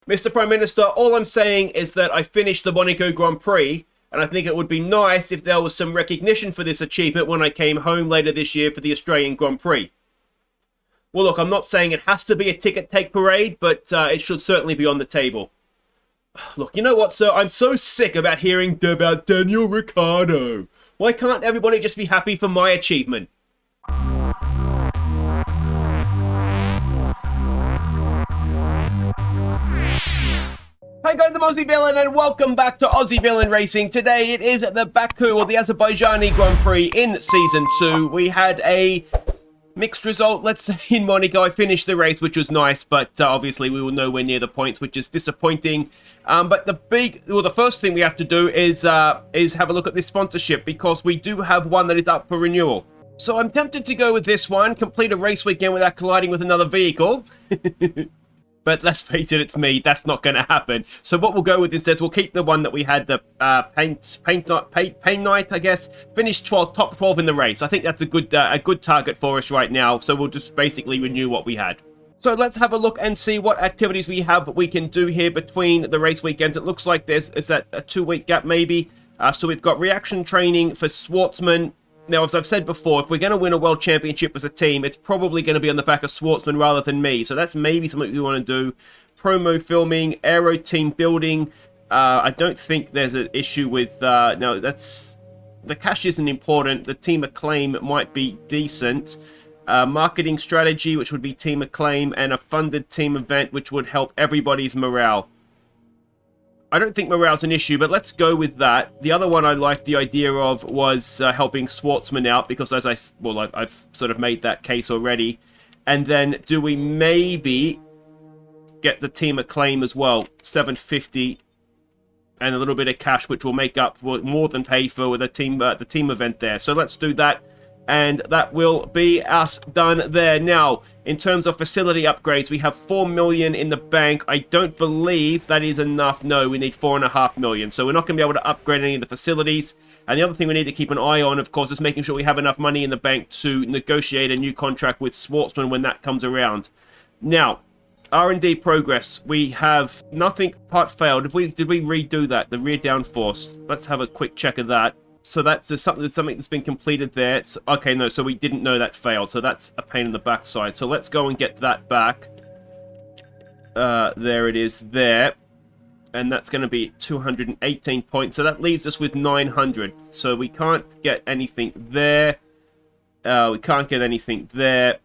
Mr. Prime Minister, all I'm saying is that I finished the Monaco Grand Prix, and I think it would be nice if there was some recognition for this achievement when I came home later this year for the Australian Grand Prix. Well, look, I'm not saying it has to be a ticket-take parade, but it should certainly be on the table. Look, you know what, sir? I'm so sick about hearing about Daniel Ricciardo. Why can't everybody just be happy for my achievement? Hi guys, I'm Aussie Villain and welcome back to Aussie Villain Racing. Today it is the Baku, or the Azerbaijan Grand Prix in Season 2. We had a mixed result, let's say, in Monaco. I finished the race, which was nice, but obviously we were nowhere near the points, which is disappointing. But the first thing we have to do is have a look at this sponsorship, because we do have one that is up for renewal. So I'm tempted to go with this one, complete a race weekend without colliding with another vehicle. But let's face it, it's me. That's not going to happen. So what we'll go with instead is we'll keep the one that we had, the paint night, I guess. Finished top 12 in the race. I think that's a good target for us right now. So we'll just basically renew what we had. So let's have a look and see what activities we can do here between the race weekends. It looks like there's a 2-week gap maybe. So we've got reaction training for Schwartzman. Now, as I've said before, if we're going to win a world championship as a team, it's probably going to be on the back of Schwartzman rather than me. So that's maybe something we want to do. Promo filming, aero team building. I don't think there's an issue with... no, that's... The cash isn't important. The team acclaim might be decent. Marketing strategy, which would be team acclaim. And a funded team event, which would help everybody's morale. I don't think morale's an issue, but let's go with that. The other one I liked the idea of was helping Schwartzman out, because I've sort of made that case already. And then do we maybe get the team acclaim as well? 750 and a little bit of cash, which will make up for more than pay for the team event there. So let's do that. And that will be us done there. Now, in terms of facility upgrades, we have 4 million in the bank. I don't believe that is enough. No, we need 4.5 million. So we're not going to be able to upgrade any of the facilities. And the other thing we need to keep an eye on, of course, is making sure we have enough money in the bank to negotiate a new contract with Schwartzman when that comes around. Now, R&D progress. We have nothing part failed. Did we redo that? The rear downforce. Let's have a quick check of that. So that's something that's been completed there. It's, okay, no, so we didn't know that failed. So that's a pain in the backside. So let's go and get that back. There it is there. And that's going to be 218 points. So that leaves us with 900. So we can't get anything there. We can't get anything there.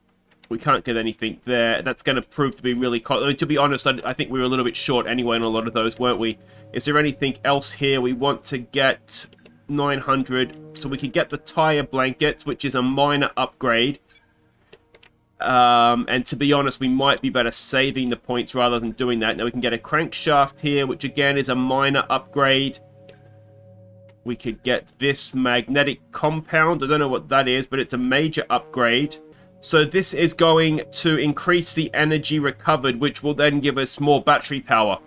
We can't get anything there. That's going to prove to be really... to be honest, I think we were a little bit short anyway on a lot of those, weren't we? Is there anything else here we want to get... 900, so we can get the tire blankets, which is a minor upgrade, and to be honest, we might be better saving the points rather than doing that. Now we can get a crankshaft here, which again is a minor upgrade. We could get this magnetic compound. I don't know what that is, but it's a major upgrade. So this is going to increase the energy recovered, which will then give us more battery power.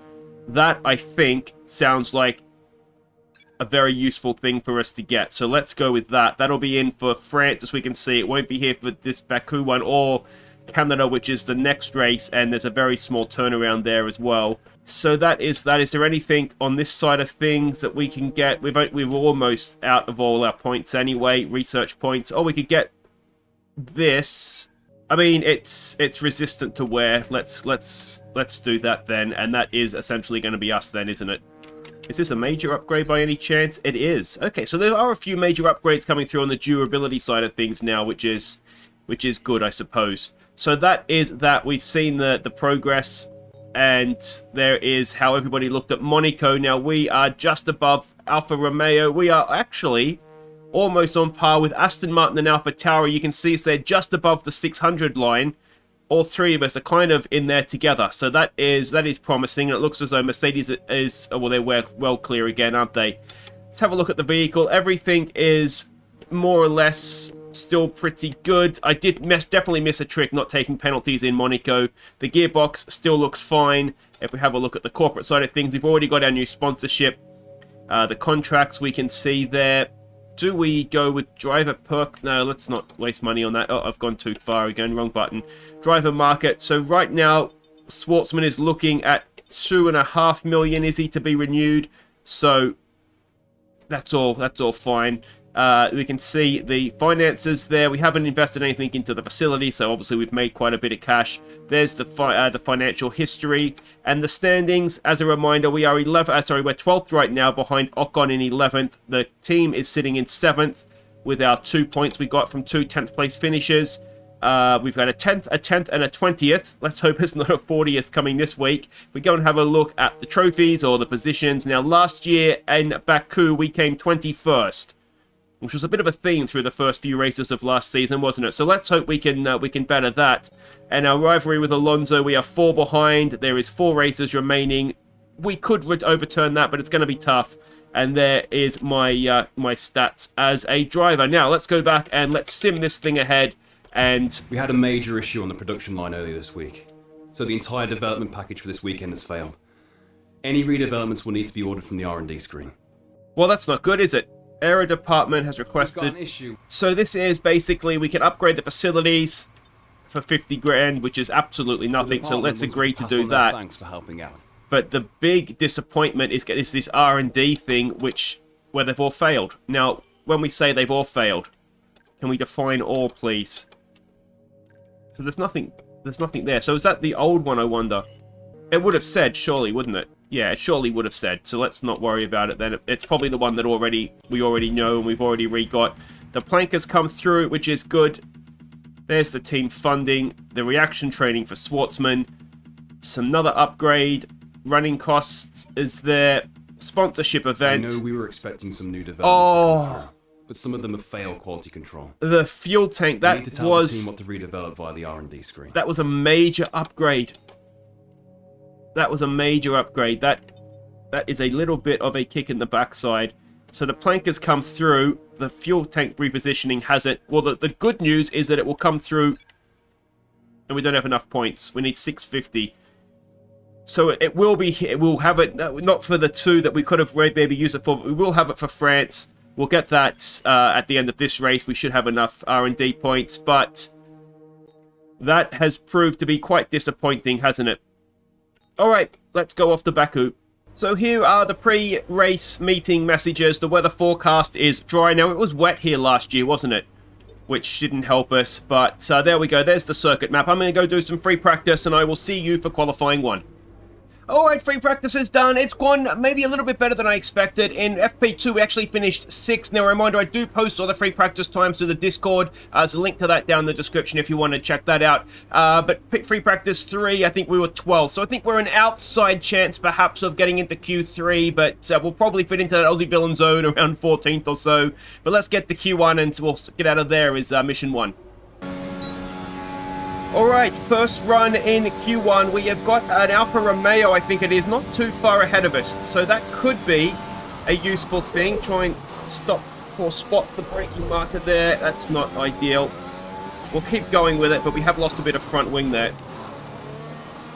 That, I think, sounds like a very useful thing for us to get. So let's go with that. That'll be in for France, as we can see. It won't be here for this Baku one or Canada, which is the next race, and there's a very small turnaround there as well. So that is that. Is there anything on this side of things that we can get? We're almost out of all our points anyway. Research points. Oh, we could get this. I mean, it's resistant to wear. Let's do that then, and that is essentially going to be us then, isn't it? Is this a major upgrade by any chance? It is. Okay, so there are a few major upgrades coming through on the durability side of things now, which is good, I suppose. So that is that. We've seen the progress, and there is how everybody looked at Monaco. Now we are just above Alfa Romeo. We are actually almost on par with Aston Martin and Alfa Tauri. You can see they're just above the 600 line. All three of us are kind of in there together, so that is promising. And it looks as though Mercedes is well, they're well clear again, aren't they? Let's have a look at the vehicle. Everything is more or less still pretty good. I did definitely miss a trick not taking penalties in Monaco. The gearbox still looks fine. If we have a look at the corporate side of things, we've already got our new sponsorship. The contracts we can see there. Do we go with driver perk? No, let's not waste money on that. Oh, I've gone too far again. Wrong button. Driver market. So right now, Schwartzman is looking at 2.5 million is he to be renewed. So that's all fine. We can see the finances there. We haven't invested anything into the facility, so obviously we've made quite a bit of cash. There's the financial history and the standings. As a reminder, we are we're 12th right now, behind Ocon in 11th. The team is sitting in 7th with our 2 points we got from 2 10th place finishes. We've got a 10th, and a 20th. Let's hope it's not a 40th coming this week. If we go and have a look at the trophies or the positions. Now, last year in Baku, we came 21st. Which was a bit of a theme through the first few races of last season, wasn't it? So let's hope we can better that. And our rivalry with Alonso, we are 4 behind. There is 4 races remaining. We could overturn that, but it's going to be tough. And there is my my stats as a driver. Now let's go back and let's sim this thing ahead. And we had a major issue on the production line earlier this week, so the entire development package for this weekend has failed. Any redevelopments will need to be ordered from the R&D screen. Well, that's not good, is it? Aero department has requested. We've got an issue. So this is basically we can upgrade the facilities for 50 grand, which is absolutely nothing. So let's agree to do that. Thanks for helping out. But the big disappointment is this R&D thing, where they've all failed. Now, when we say they've all failed, can we define all, please? So there's nothing there. So is that the old one, I wonder? It would have said, surely, wouldn't it? Yeah, it surely would have said. So let's not worry about it then. It's probably the one that we already know and we've already re-got. The plank has come through, which is good. There's the team funding, the reaction training for Schwartzman. It's another upgrade. Running costs is there. Sponsorship event. I know we were expecting some new developments to come through, but some of them have failed quality control. The fuel tank, that we need to tell the team what to redevelop via the R&D screen. That was a major upgrade. That was a major upgrade. That is a little bit of a kick in the backside. So the plank has come through. The fuel tank repositioning hasn't. Well, the good news is that it will come through, and we don't have enough points. We need 650. So it will be. We'll have it not for the 2 that we could have maybe used it for, but we will have it for France. We'll get that at the end of this race. We should have enough R&D points, but that has proved to be quite disappointing, hasn't it? All right, let's go off to Baku. So here are the pre-race meeting messages. The weather forecast is dry. Now, it was wet here last year, wasn't it? Which didn't help us, but there we go. There's the circuit map. I'm going to go do some free practice, and I will see you for qualifying 1. Alright, free practice is done. It's gone maybe a little bit better than I expected. In FP2, we actually finished 6th. Now, a reminder, I do post all the free practice times to the Discord. There's a link to that down in the description if you want to check that out. But free practice 3, I think we were 12th. So I think we're an outside chance, perhaps, of getting into Q3. But we'll probably fit into that Aussie Villain zone around 14th or so. But let's get to Q1 and we'll get out of there is mission 1. Alright, first run in Q1. We have got an Alfa Romeo, I think it is, not too far ahead of us. So that could be a useful thing. Try and stop or spot the braking marker there. That's not ideal. We'll keep going with it, but we have lost a bit of front wing there.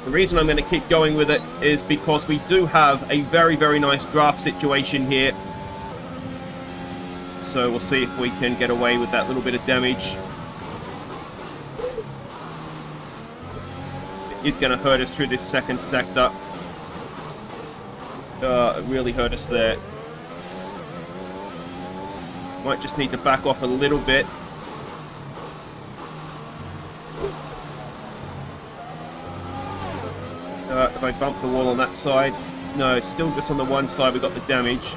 The reason I'm going to keep going with it is because we do have a very, very nice draft situation here. So we'll see if we can get away with that little bit of damage. It's going to hurt us through this second sector. It really hurt us there. Might just need to back off a little bit. If I bump the wall on that side. No, it's still just on the one side we got the damage.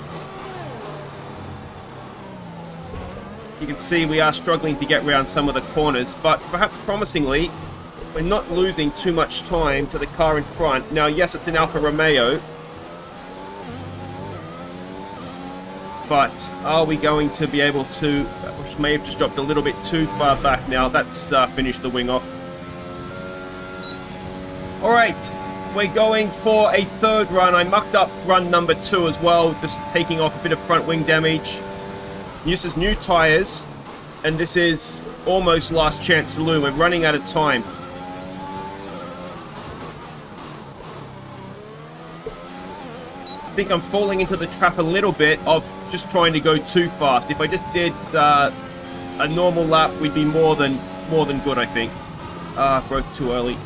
You can see we are struggling to get around some of the corners, but perhaps promisingly, we're not losing too much time to the car in front. Now, yes, it's an Alfa Romeo. But are we going to be able to... We may have just dropped a little bit too far back now. That's finished the wing off. Alright, we're going for a third run. I mucked up run number 2 as well, just taking off a bit of front wing damage. This is new tyres, and this is almost last chance saloon. We're running out of time. I think I'm falling into the trap a little bit of just trying to go too fast. If I just did a normal lap, we'd be more than good, I think. Broke too early.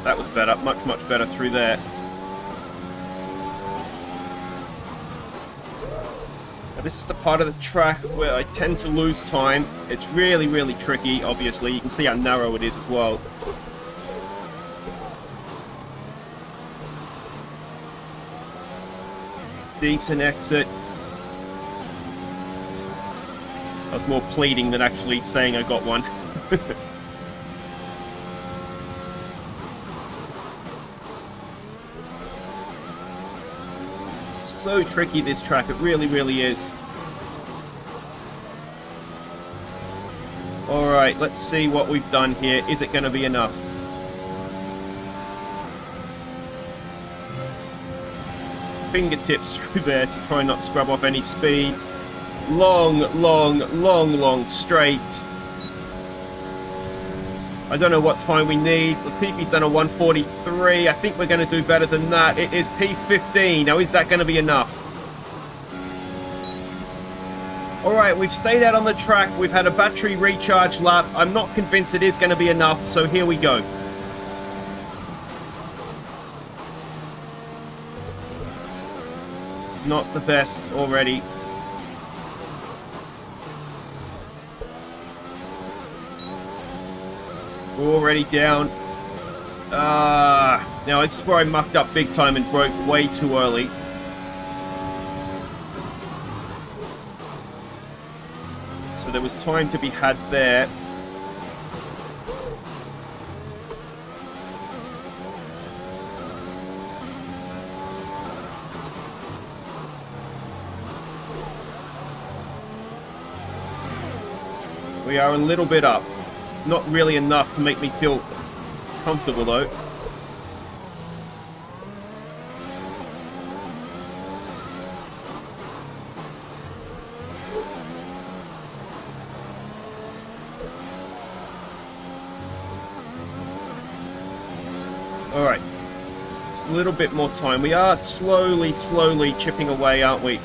That was better. Much, much better through there. Now, this is the part of the track where I tend to lose time. It's really, really tricky, obviously. You can see how narrow it is as well. Decent exit. I was more pleading than actually saying I got one. So tricky, this track. It really, really is. Alright, let's see what we've done here. Is it going to be enough? Fingertips through there to try and not scrub off any speed. Long, long, long, long straight. I don't know what time we need. Latifi's done a 1:43. I think we're going to do better than that. It is P15. Now, is that going to be enough? Alright, we've stayed out on the track. We've had a battery recharge lap. I'm not convinced it is going to be enough, so here we go. Not the best already. Already down. Now this is where I mucked up big time and broke way too early. So there was time to be had there. We are a little bit up. Not really enough to make me feel comfortable, though. Alright. A little bit more time. We are slowly, slowly chipping away, aren't we?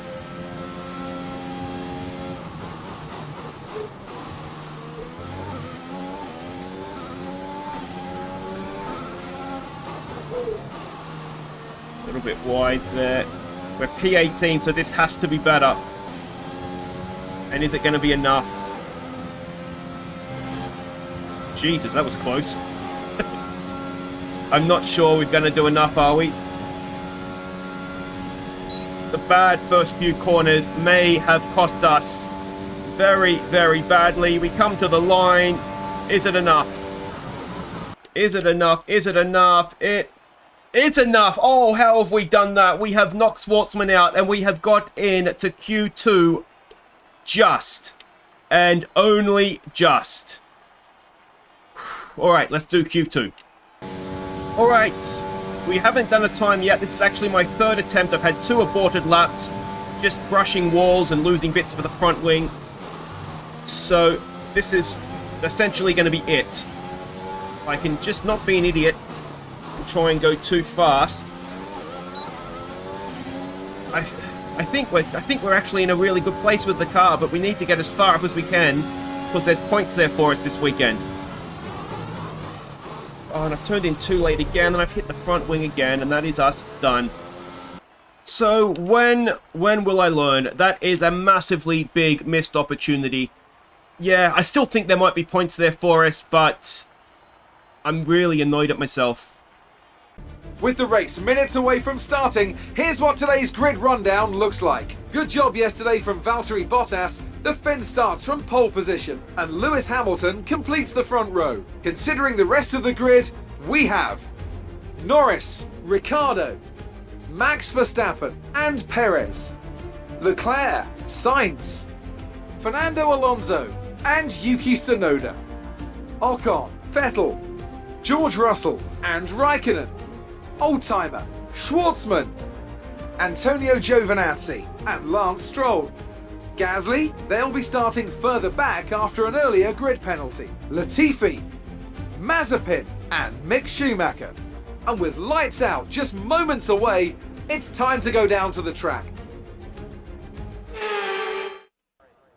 A little bit wide there. We're P18, so this has to be better. And is it going to be enough? Jesus, that was close. I'm not sure we're going to do enough, are we? The bad first few corners may have cost us very, very badly. We come to the line. Is it enough? Is it enough? Is it enough? It's enough. Oh, how have we done that? We have knocked Schwartzman out and we have got in to Q2 just. And only just. Alright, let's do Q2. Alright, we haven't done a time yet. This is actually my third attempt. I've had 2 aborted laps. Just brushing walls and losing bits for the front wing. So, this is essentially going to be it. I can just not be an idiot and try and go too fast. I think we're actually in a really good place with the car, but we need to get as far up as we can because there's points there for us this weekend. Oh, and I've turned in too late again, and I've hit the front wing again, and that is us done. So, when will I learn? That is a massively big missed opportunity. Yeah, I still think there might be points there for us, but I'm really annoyed at myself. With the race minutes away from starting, here's what today's grid rundown looks like. Good job yesterday from Valtteri Bottas. The Finn starts from pole position, and Lewis Hamilton completes the front row. Considering the rest of the grid, we have Norris, Ricciardo, Max Verstappen and Perez, Leclerc, Sainz, Fernando Alonso and Yuki Tsunoda, Ocon, Vettel, George Russell and Raikkonen, Oldtimer, Schwartzman, Antonio Giovinazzi and Lance Stroll. Gasly, they'll be starting further back after an earlier grid penalty. Latifi, Mazepin and Mick Schumacher. And with lights out just moments away, it's time to go down to the track.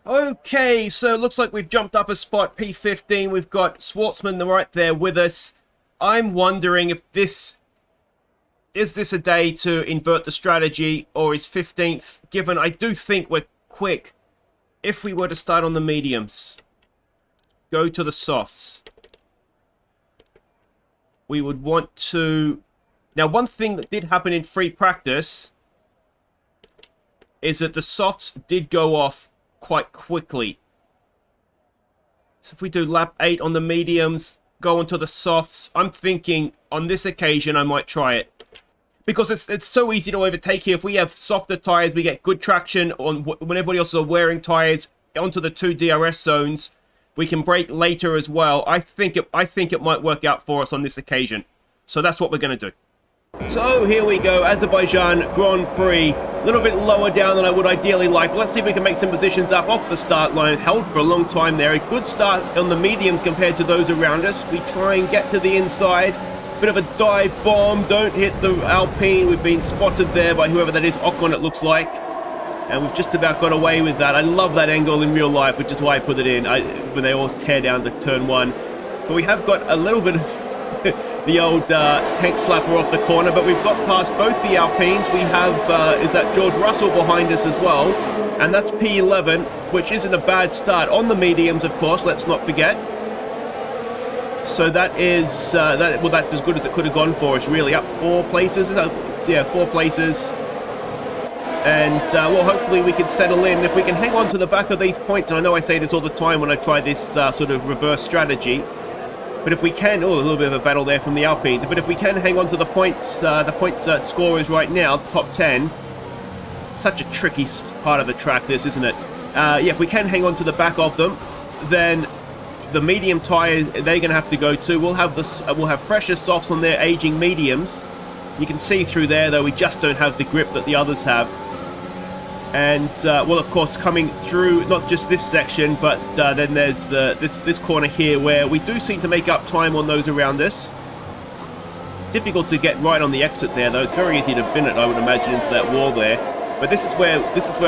Okay, so it looks like we've jumped up a spot, P15. We've got Schwartzman right there with us. I'm wondering if this... Is this a day to invert the strategy, or is 15th, given I do think we're quick, if we were to start on the mediums, go to the softs, we would want to... Now, one thing that did happen in free practice is that the softs did go off quite quickly. So if we do lap 8 on the mediums, go onto the softs, I'm thinking on this occasion I might try it. Because it's so easy to overtake here. If we have softer tyres, we get good traction on when everybody else is wearing tyres onto the 2 DRS zones. We can brake later as well. I think it might work out for us on this occasion. So that's what we're going to do. So here we go, Azerbaijan Grand Prix. A little bit lower down than I would ideally like. Let's see if we can make some positions up off the start line. Held for a long time there. A good start on the mediums compared to those around us. We try and get to the inside. Bit of a dive bomb, don't hit the Alpine. We've been spotted there by whoever that is, Ocon it looks like. And we've just about got away with that. I love that angle in real life, which is why I put it in, when they all tear down to turn 1. But we have got a little bit of the old tank slapper off the corner, but we've got past both the Alpines. We have, is that George Russell behind us as well. And that's P11, which isn't a bad start. On the mediums, of course, let's not forget. So that is, that's as good as it could have gone for us, really. Up 4 places, yeah, 4 places. And, well, hopefully we can settle in. If we can hang on to the back of these points, and I know I say this all the time when I try this sort of reverse strategy, but if we can, a little bit of a battle there from the Alpines, but if we can hang on to the points, the point scorers right now, the top 10, such a tricky part of the track, this, isn't it? Yeah, if we can hang on to the back of them, then the medium tyres, they're going to have to go too. We'll have fresher softs on their aging mediums. You can see through there, though, we just don't have the grip that the others have. And, well, of course, coming through not just this section, but then there's this corner here where we do seem to make up time on those around us. Difficult to get right on the exit there, though. It's very easy to bin it, I would imagine, into that wall there. But this is where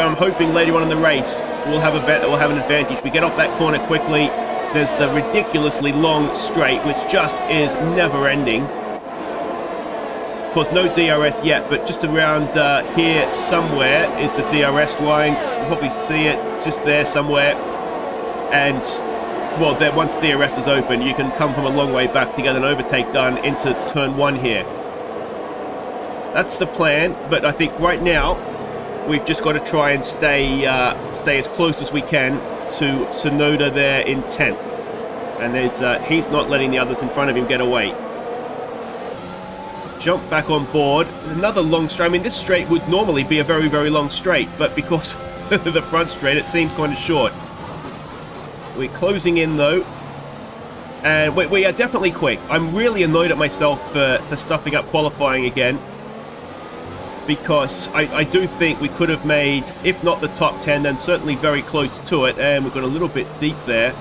I'm hoping later on in the race we'll have an advantage. We get off that corner quickly. There's the ridiculously long straight, which just is never-ending. Of course, no DRS yet, but just around here somewhere is the DRS line. You'll probably see it just there somewhere. And, well, there, once DRS is open, you can come from a long way back to get an overtake done into turn 1 here. That's the plan, but I think right now we've just got to try and stay as close as we can to Tsunoda there in 10th. And he's not letting the others in front of him get away. Jump back on board. Another long straight. I mean, this straight would normally be a very, very long straight, but because of the front straight, it seems kind of short. We're closing in, though. And we are definitely quick. I'm really annoyed at myself for stuffing up qualifying again, because I do think we could have made, if not the top 10, then certainly very close to it. And we've got a little bit deep there.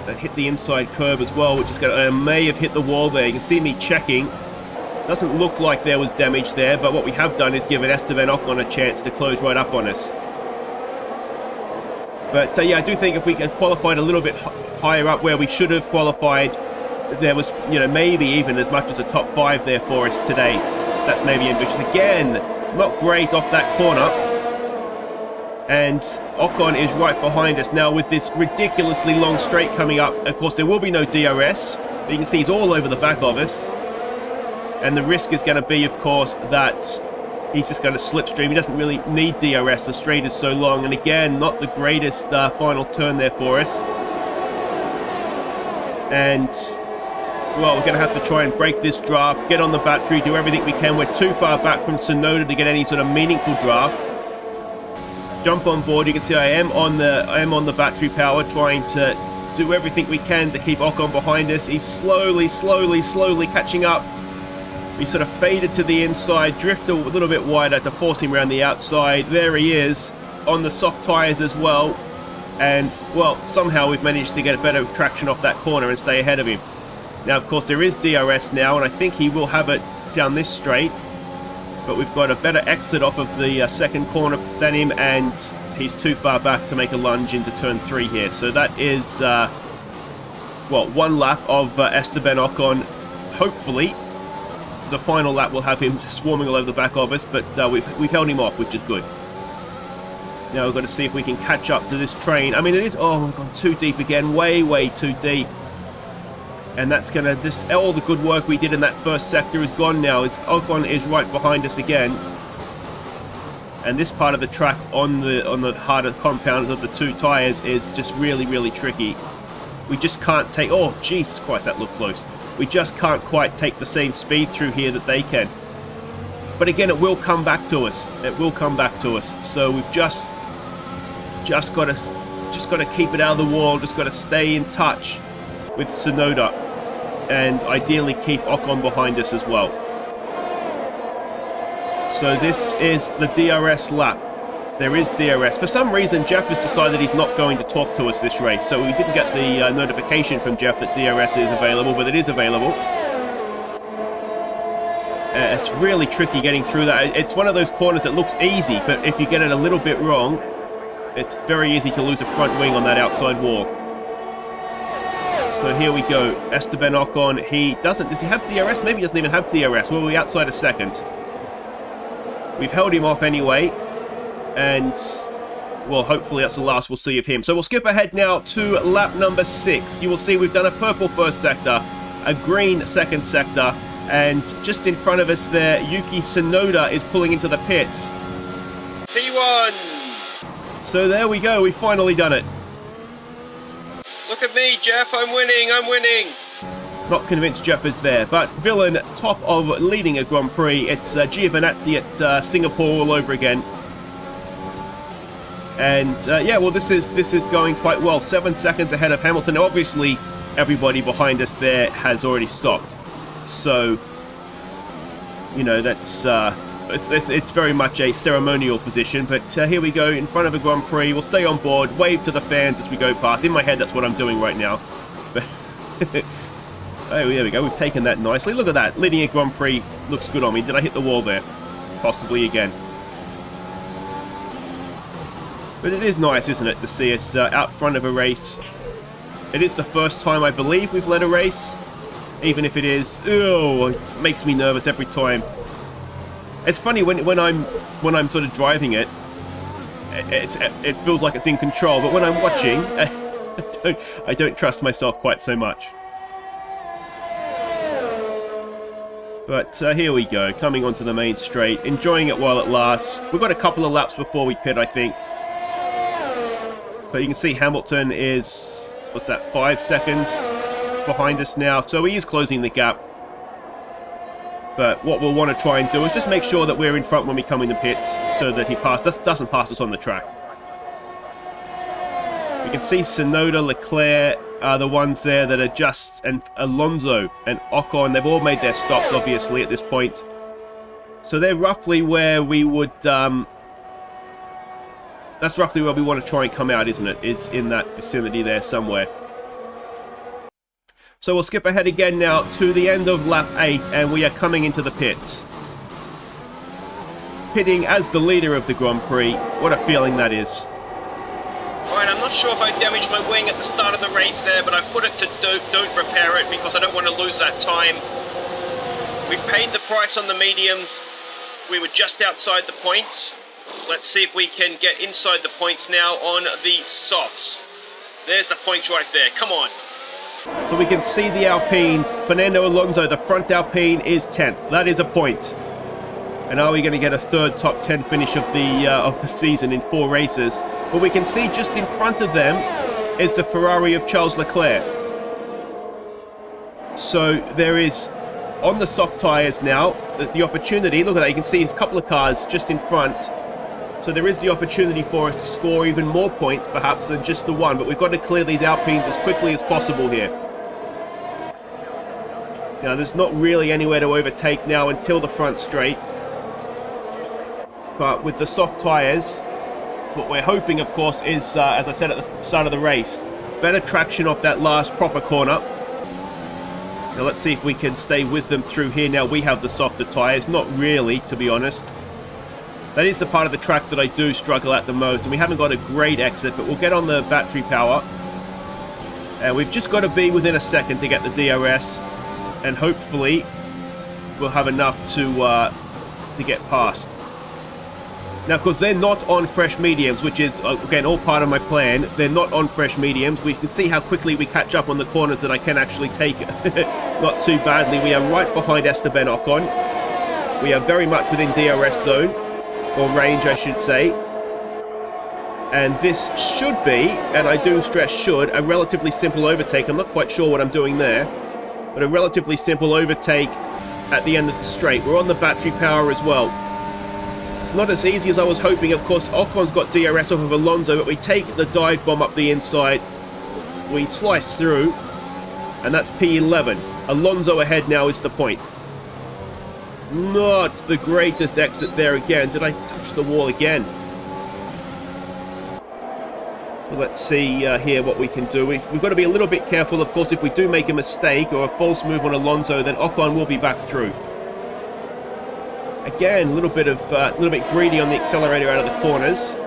That hit the inside curb as well, which is going to may have hit the wall there. You can see me checking. Doesn't look like there was damage there, but what we have done is given Esteban Ocon a chance to close right up on us. But yeah, I do think if we had qualified a little bit higher up where we should have qualified, there was, you know, maybe even as much as a top 5 there for us today. That's maybe ambitious. Again, not great off that corner. And Ocon is right behind us now with this ridiculously long straight coming up. Of course, there will be no DRS. But you can see he's all over the back of us. And the risk is going to be, of course, that he's just going to slipstream. He doesn't really need DRS. The straight is so long. And again, not the greatest final turn there for us. And, well, we're going to have to try and break this draft, get on the battery, do everything we can. We're too far back from Tsunoda to get any sort of meaningful draft. Jump on board. You can see I am on the battery power, trying to do everything we can to keep Ocon behind us. He's slowly catching up. We sort of faded to the inside, drift a little bit wider to force him around the outside. There he is, on the soft tyres as well. And, well, somehow we've managed to get a better traction off that corner and stay ahead of him. Now, of course, there is DRS now, and I think he will have it down this straight. But we've got a better exit off of the second corner than him, and he's too far back to make a lunge into turn 3 here. So that is, well, one lap of Esteban Ocon hopefully the final lap will have him swarming all over the back of us, but we've held him off, which is good. Now we've got to see if we can catch up to this train. I mean, it is... Oh, we've gone too deep again. Way, way too deep. And that's going to... just all the good work we did in that first sector is gone now. Ocon is right behind us again. And this part of the track on the harder compounds of the two tyres is just really, really tricky. We just can't take... Oh, Jesus Christ, that looked close. We just can't quite take the same speed through here that they can. But again, it will come back to us. It will come back to us. So we've just got to keep it out of the wall. Just got to stay in touch with Tsunoda, and ideally keep Ocon behind us as well. So this is the DRS lap. There is DRS. For some reason, Jeff has decided he's not going to talk to us this race, so we didn't get the notification from Jeff that DRS is available, but it is available. It's really tricky getting through that. It's one of those corners that looks easy, but if you get it a little bit wrong, it's very easy to lose a front wing on that outside wall. So here we go. Esteban Ocon, does he have DRS? Maybe he doesn't even have DRS. Well, we're outside a second. We've held him off anyway. And, well, hopefully that's the last we'll see of him. So we'll skip ahead now to lap number 6. You will see we've done a purple first sector, a green second sector, and just in front of us there, Yuki Tsunoda is pulling into the pits. P1! So there we go, we've finally done it. Look at me, Jeff, I'm winning! Not convinced Jeff is there, but Villain, top of leading a Grand Prix. It's Giovinazzi at Singapore all over again. And yeah, well, this is going quite well. 7 seconds ahead of Hamilton. Obviously, everybody behind us there has already stopped. So, you know, that's it's very much a ceremonial position. But here we go in front of a Grand Prix. We'll stay on board, wave to the fans as we go past. In my head, that's what I'm doing right now. But oh, there we go. We've taken that nicely. Look at that. Leading a Grand Prix looks good on me. Did I hit the wall there? Possibly again. But it is nice, isn't it, to see us out front of a race. It is the first time, I believe, we've led a race. Even if it is... Oh, it makes me nervous every time. It's funny, when I'm sort of driving it, it feels like it's in control. But when I'm watching, I don't trust myself quite so much. But here we go, coming onto the main straight. Enjoying it while it lasts. We've got a couple of laps before we pit, I think. But you can see Hamilton is, what's that, 5 seconds behind us now. So he is closing the gap. But what we'll want to try and do is just make sure that we're in front when we come in the pits so that he doesn't pass us on the track. You can see Tsunoda, Leclerc are the ones there that are just, and Alonso and Ocon, they've all made their stops, obviously, at this point. So they're roughly where we would... That's roughly where we want to try and come out, isn't it? Is in that vicinity there somewhere. So we'll skip ahead again now to the end of lap 8, and we are coming into the pits. Pitting as the leader of the Grand Prix. What a feeling that is. Alright, I'm not sure if I damaged my wing at the start of the race there, but I've put it to don't repair it because I don't want to lose that time. We've paid the price on the mediums. We were just outside the points. Let's see if we can get inside the points now on the softs. There's the points right there. Come on. So we can see the Alpines. Fernando Alonso, the front Alpine, is 10th. That is a point. And are we going to get a third top 10 finish of the season in 4 races? But we can see just in front of them is the Ferrari of Charles Leclerc. So there is, on the soft tyres now, the opportunity. Look at that. You can see a couple of cars just in front. So there is the opportunity for us to score even more points, perhaps, than just the one. But we've got to clear these Alpines as quickly as possible here. Now, there's not really anywhere to overtake now until the front straight. But with the soft tyres, what we're hoping, of course, is, as I said at the start of the race, better traction off that last proper corner. Now, let's see if we can stay with them through here. Now, we have the softer tyres. Not really, to be honest. That is the part of the track that I do struggle at the most. And we haven't got a great exit, but we'll get on the battery power. And we've just got to be within a second to get the DRS. and hopefully we'll have enough to get past. Now, of course, they're not on fresh mediums, which is, again, all part of my plan. They're not on fresh mediums. We can see how quickly we catch up on the corners that I can actually take not too badly. We are right behind Esteban Ocon. We are very much within DRS zone, or range, I should say. And this should be, and I do stress should, a relatively simple overtake. I'm not quite sure what I'm doing there, but a relatively simple overtake at the end of the straight. We're on the battery power as well. It's not as easy as I was hoping. Of course, Ocon's got DRS off of Alonso, but we take the dive bomb up the inside. We slice through, and that's P11. Alonso ahead now is the point. Not the greatest exit there again. Did I touch the wall again? Well, let's see here what we can do. We've got to be a little bit careful, of course. If we do make a mistake or a false move on Alonso, then Ocon will be back through. Again, a little bit greedy on the accelerator out of the corners.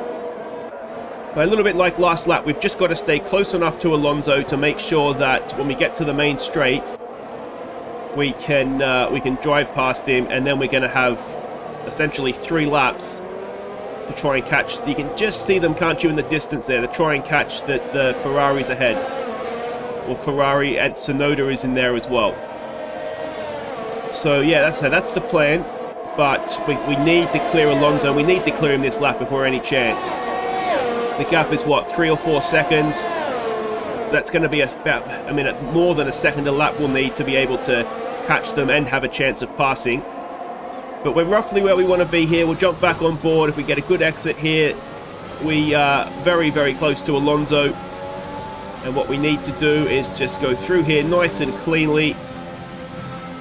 But a little bit like last lap, we've just got to stay close enough to Alonso to make sure that when we get to the main straight, we can drive past him, and then we're going to have essentially 3 laps to try and catch. You can just see them, can't you, in the distance there, to try and catch the Ferraris ahead. Well, Ferrari and Tsunoda is in there as well. So yeah, that's the plan. But we need to clear Alonso. We need to clear him this lap if we're any chance. The gap is what, 3 or 4 seconds? That's going to be about, I mean, more than a second a lap we'll need to be able to catch them and have a chance of passing. But we're roughly where we want to be here. We'll jump back on board. If we get a good exit here, we are very, very close to Alonso. And what we need to do is just go through here nice and cleanly.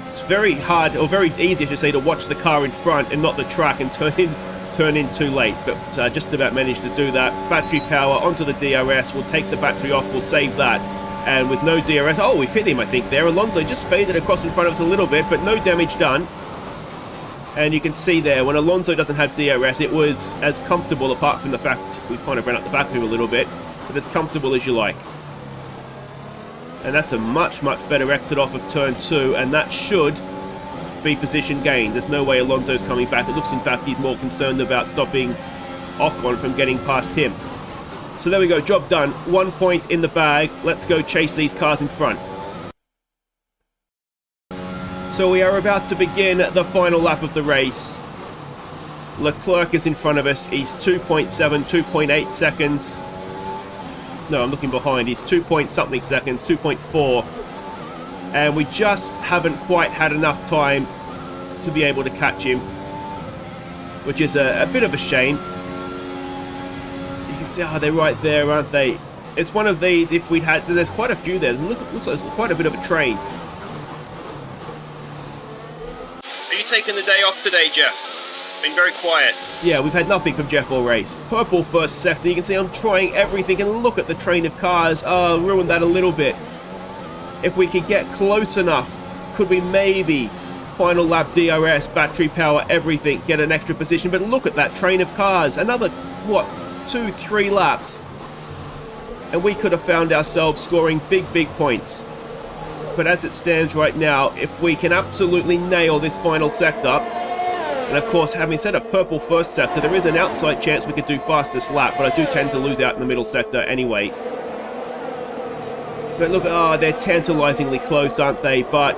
It's very hard, or very easy, I should say, to watch the car in front and not the track and turn in too late. But just about managed to do that. Battery power onto the DRS. We'll take the battery off. We'll save that. And with no DRS... Oh, we've hit him, I think, there. Alonso just faded across in front of us a little bit, but no damage done. And you can see there, when Alonso doesn't have DRS, it was as comfortable, apart from the fact we kind of ran up the Baku a little bit, but as comfortable as you like. And that's a much, much better exit off of turn 2, and that should be position gain. There's no way Alonso's coming back. It looks, in fact, he's more concerned about stopping Ocon from getting past him. So there we go, job done. 1 point in the bag. Let's go chase these cars in front. So we are about to begin the final lap of the race. Leclerc is in front of us. He's 2.7, 2.8 seconds. No, I'm looking behind. He's 2 point something seconds, 2.4. And we just haven't quite had enough time to be able to catch him, which is a bit of a shame. You can see, they're right there, aren't they? It's one of these, if we'd had... There's quite a few there. Looks like there's quite a bit of a train. Are you taking the day off today, Jeff? Been very quiet. Yeah, we've had nothing from Jeff all race. Purple first sector. You can see I'm trying everything, and look at the train of cars. Oh, ruined that a little bit. If we could get close enough, could we maybe final lap DRS, battery power, everything, get an extra position? But look at that train of cars. Another, what, 2-3 laps. And we could have found ourselves scoring big points. But as it stands right now, if we can absolutely nail this final sector, and of course, having said a purple first sector, there is an outside chance we could do fastest lap, but I do tend to lose out in the middle sector anyway. But look, they're tantalizingly close, aren't they? But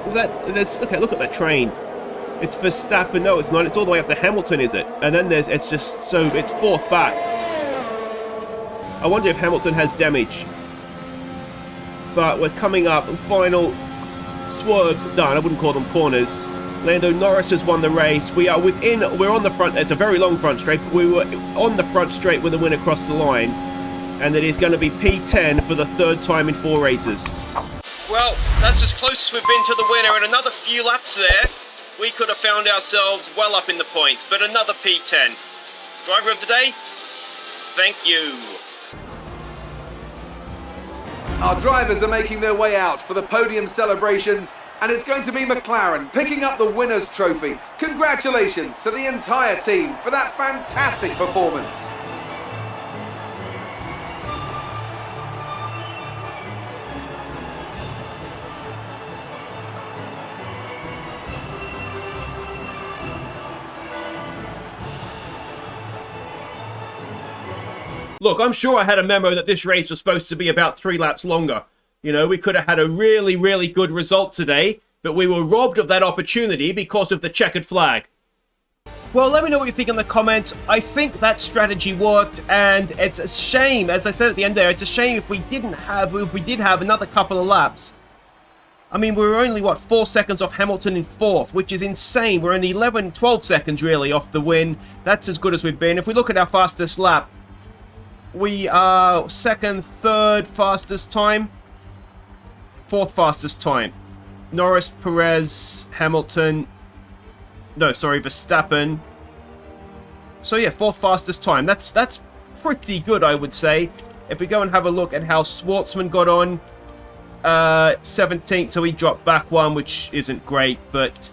look at that train. It's Verstappen. No, it's not. It's all the way up to Hamilton, is it? And then it's fourth back. I wonder if Hamilton has damage. But we're coming up. Final swerves done. I wouldn't call them corners. Lando Norris has won the race. We're on the front. It's a very long front straight. We were on the front straight with a win across the line. And it is going to be P10 for the 3rd time in 4 races. Well, that's as close as we've been to the winner. And another few laps there, we could have found ourselves well up in the points. But another P10. Driver of the day, thank you. Our drivers are making their way out for the podium celebrations, and it's going to be McLaren picking up the winner's trophy. Congratulations to the entire team for that fantastic performance. Look, I'm sure I had a memo that this race was supposed to be about 3 laps longer. You know, we could have had a really, really good result today, but we were robbed of that opportunity because of the checkered flag. Well, let me know what you think in the comments. I think that strategy worked, and it's a shame, as I said at the end there, it's a shame if we did have another couple of laps. I mean, we were only, 4 seconds off Hamilton in 4th, which is insane. We're only 12 seconds, really, off the win. That's as good as we've been. If we look at our fastest lap, we are 2nd, 3rd fastest time, 4th fastest time. Norris, Perez, Hamilton... No, sorry, Verstappen. So, yeah, 4th fastest time. That's pretty good, I would say. If we go and have a look at how Schwartzman got on... 17th, so he dropped back 1, which isn't great, but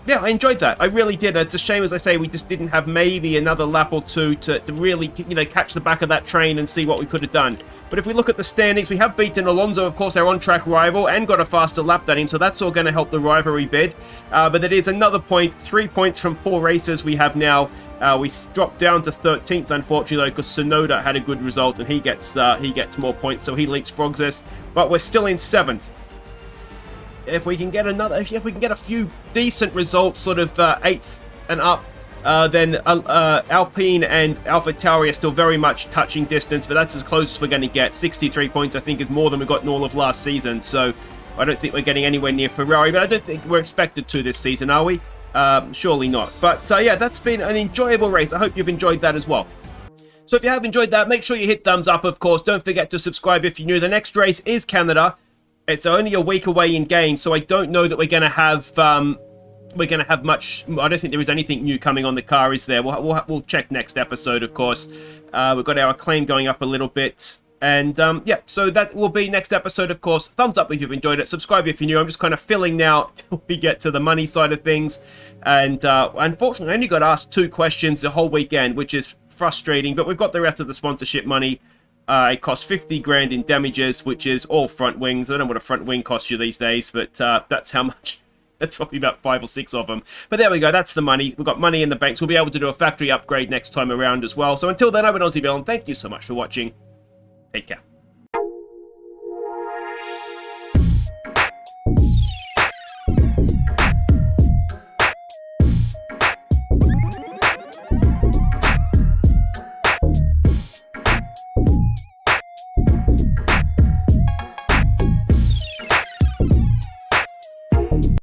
yeah, I enjoyed that. I really did. It's a shame, as I say, we just didn't have maybe another lap or two to really, you know, catch the back of that train and see what we could have done. But if we look at the standings, we have beaten Alonso, of course, our on-track rival, and got a faster lap than him, so that's all going to help the rivalry bid. But it is another point, 3 points from 4 races we have now. We dropped down to 13th, unfortunately, because Tsunoda had a good result, and he gets more points, so he leapfrogs us. But we're still in 7th. If we can get a few decent results, sort of 8th and up, then Alpine and AlphaTauri are still very much touching distance, but that's as close as we're going to get. 63 points, I think, is more than we got in all of last season, so I don't think we're getting anywhere near Ferrari, but I don't think we're expected to this season, are we? Surely not. But yeah, that's been an enjoyable race. I hope you've enjoyed that as well. So if you have enjoyed that, make sure you hit thumbs up, of course. Don't forget to subscribe if you're new. The next race is Canada. It's only a week away in game, so I don't know that we're going to have much. I don't think there is anything new coming on the car, is there? We'll check next episode, of course. We've got our acclaim going up a little bit. And yeah, so that will be next episode, of course. Thumbs up if you've enjoyed it. Subscribe if you're new. I'm just kind of filling now till we get to the money side of things. And unfortunately, I only got asked 2 questions the whole weekend, which is frustrating. But we've got the rest of the sponsorship money. It costs 50 grand in damages, which is all front wings. I don't know what a front wing costs you these days, but that's how much. That's probably about 5 or 6 of them. But there we go. That's the money. We've got money in the bank, so we'll be able to do a factory upgrade next time around as well. So until then, I've been Aussie Villain. Thank you so much for watching. Take care.